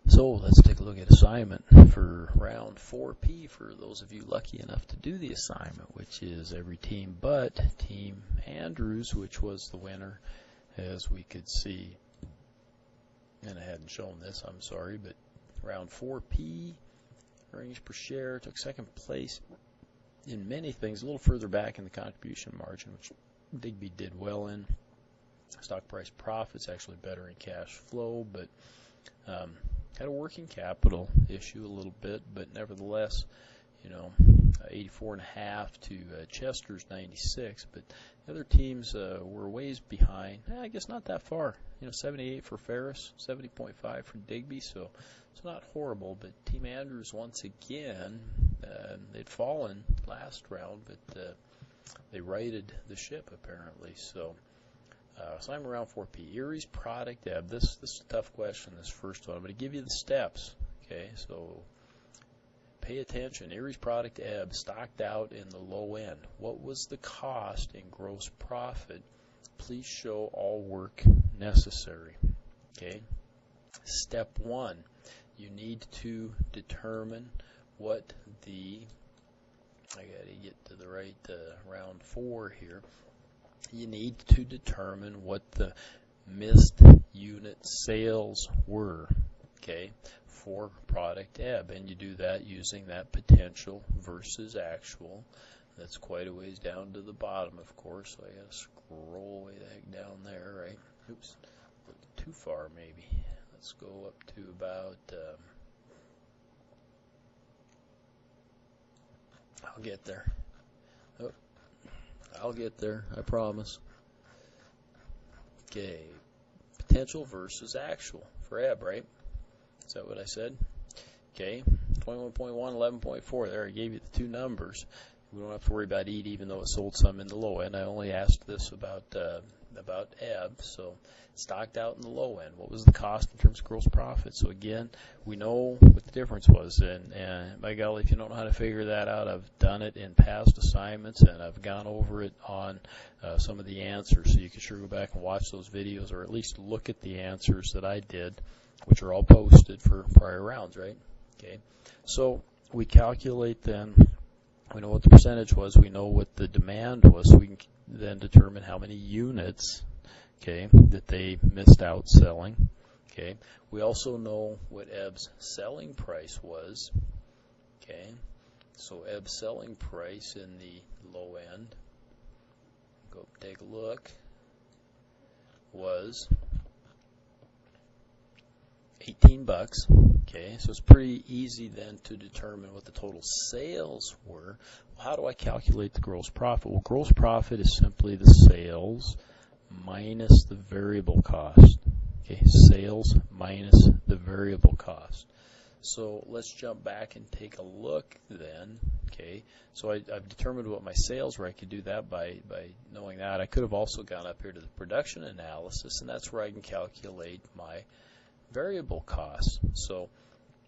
So let's take a look at assignment for round 4P for those of you lucky enough to do the assignment, which is every team but Team Andrews, which was the winner, as we could see. And I hadn't shown this, I'm sorry, but round 4P, earnings per share, took second place in many things, a little further back in the contribution margin, which Digby did well in. Stock price profits actually better in cash flow, but had a working capital issue a little bit, but nevertheless, 84.5 to Chester's 96. But the other teams were ways behind. I guess not that far. 78 for Ferris, 70.5 for Digby, so it's not horrible. But Team Andrews once again, they'd fallen last round, but they righted the ship apparently. So. Assignment round 4P. Erie's product ebb. This is a tough question, this first one. I'm going to give you the steps. Okay, so pay attention. Erie's product ebb stocked out in the low end. What was the cost in gross profit? Please show all work necessary. Okay. Step 1. You need to determine what the, I got to get to the right round 4 here. You need to determine what the missed unit sales were, okay, for product ebb, and you do that using that potential versus actual. That's quite a ways down to the bottom, of course, so I got to scroll way the heck down there, right? Oops, a little too far maybe. Let's go up to about, I'll get there. I'll get there, I promise. Okay, potential versus actual for ebb, right? Is that what I said? Okay, 21.1, 11.4. There, I gave you the two numbers. We don't have to worry about EAT, even though it sold some in the low end. I only asked this about ebb, so stocked out in the low end. What was the cost in terms of gross profit? So again, we know what the difference was, and by golly, if you don't know how to figure that out, I've done it in past assignments, and I've gone over it on some of the answers, so you can sure go back and watch those videos, or at least look at the answers that I did, which are all posted for prior rounds, right? Okay, so we calculate then. We know what the percentage was. We know what the demand was. So we can then determine how many units, okay, that they missed out selling. Okay. We also know what Ebb's selling price was. Okay. So Ebb's selling price in the low end, go take a look, was $18. Okay, so it's pretty easy then to determine what the total sales were. Well, how do I calculate the gross profit? Well, gross profit is simply the sales minus the variable cost. Okay, sales minus the variable cost. So let's jump back and take a look then. Okay, so I've determined what my sales were. I could do that by knowing that. I could have also gone up here to the production analysis, and that's where I can calculate my variable costs. So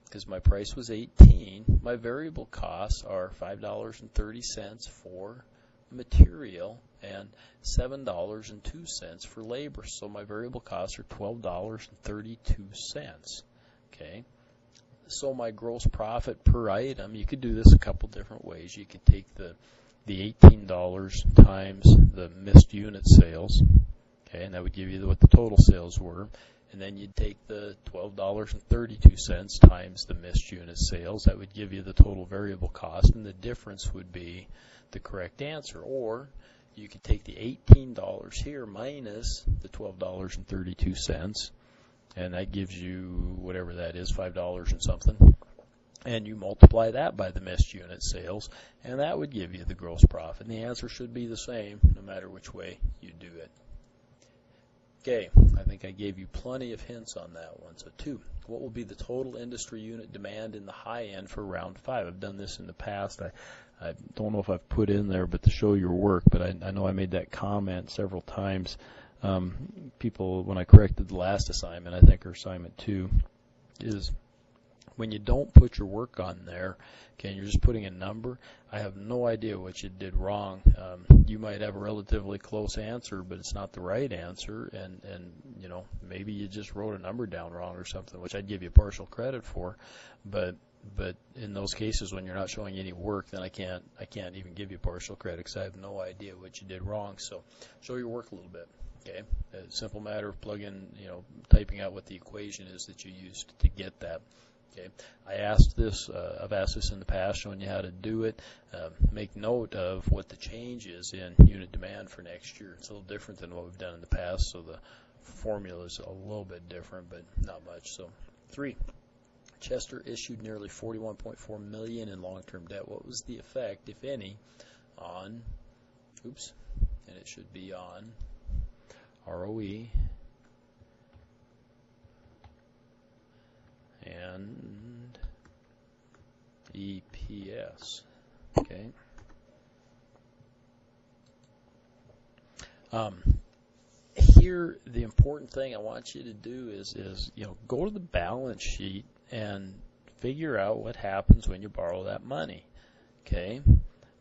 because my price was 18, my variable costs are $5.30 for material and $7.02 for labor. So my variable costs are $12.32. Okay. So my gross profit per item, you could do this a couple different ways. You could take the $18 times the missed unit sales, okay, and that would give you what the total sales were. And then you'd take the $12.32 times the missed unit sales. That would give you the total variable cost, and the difference would be the correct answer. Or you could take the $18 here minus the $12.32, and that gives you whatever that is, $5 and something. And you multiply that by the missed unit sales, and that would give you the gross profit. And the answer should be the same no matter which way you do it. Okay, I think I gave you plenty of hints on that one. So 2, what will be the total industry unit demand in the high end for round 5? I've done this in the past. I don't know if I've put in there, but to show your work, but I know I made that comment several times. People, when I corrected the last assignment, I think, or assignment 2, is When you don't put your work on there, okay, and you're just putting a number, I have no idea what you did wrong. You might have a relatively close answer, but it's not the right answer, and you know, maybe you just wrote a number down wrong or something, which I'd give you partial credit for, but in those cases when you're not showing any work, then I can't even give you partial credit because I have no idea what you did wrong. So show your work a little bit. Okay, a simple matter of plugging, you know, typing out what the equation is that you used to get that. Okay, I've asked this in the past, showing you how to do it. Make note of what the change is in unit demand for next year. It's a little different than what we've done in the past, so the formula is a little bit different, but not much. So 3. Chester issued nearly $41.4 million in long-term debt. What was the effect, if any, on, and it should be on ROE and EPS? Okay. Here, the important thing I want you to do is you know, go to the balance sheet and figure out what happens when you borrow that money. Okay.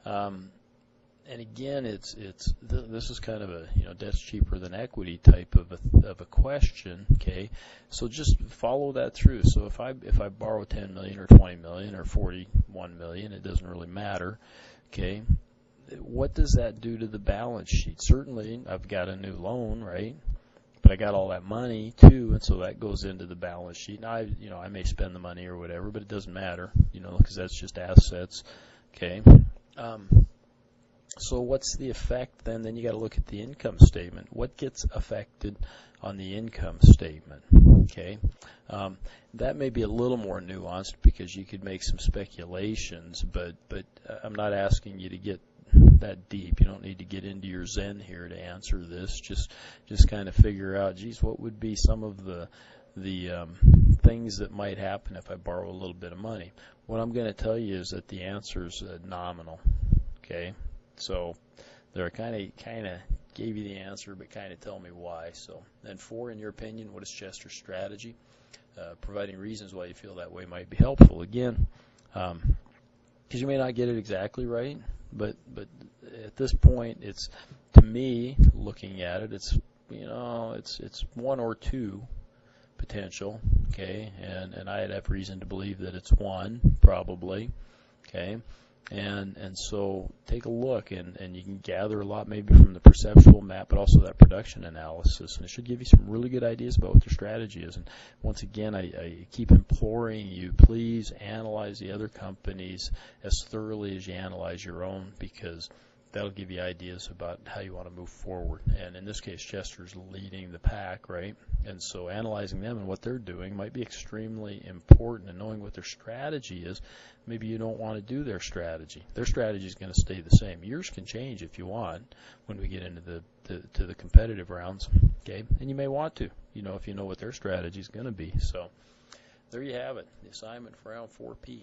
And again, this is kind of a, you know, debt's cheaper than equity type of a question. Okay, so just follow that through. So if I borrow 10 million or 20 million or 41 million, it doesn't really matter. Okay, what does that do to the balance sheet? Certainly, I've got a new loan, right? But I got all that money too, and so that goes into the balance sheet. Now, I may spend the money or whatever, but it doesn't matter, you know, because that's just assets. Okay. So what's the effect then? Then you got to look at the income statement. What gets affected on the income statement? Okay, that may be a little more nuanced because you could make some speculations, but I'm not asking you to get that deep. You don't need to get into your Zen here to answer this. Just kind of figure out, geez, what would be some of the things that might happen if I borrow a little bit of money? What I'm going to tell you is that the answer is nominal. Okay. So there, I kind of gave you the answer, but kind of tell me why. So then 4, in your opinion, what is Chester's strategy? Providing reasons why you feel that way might be helpful. Again, because you may not get it exactly right, but at this point, it's, to me, looking at it, it's, you know, it's 1 or 2 potential. Okay, and I'd have reason to believe that it's 1 probably. Okay. And so take a look, and you can gather a lot maybe from the perceptual map, but also that production analysis, and it should give you some really good ideas about what your strategy is. And once again, I keep imploring you, please analyze the other companies as thoroughly as you analyze your own, because that'll give you ideas about how you want to move forward. And in this case, Chester's leading the pack, right? And so analyzing them and what they're doing might be extremely important, and knowing what their strategy is. Maybe you don't want to do their strategy. Their strategy is going to stay the same. Yours can change if you want when we get into the competitive rounds, okay? And you may want to, you know, if you know what their strategy is going to be. So there you have it, the assignment for round 4P.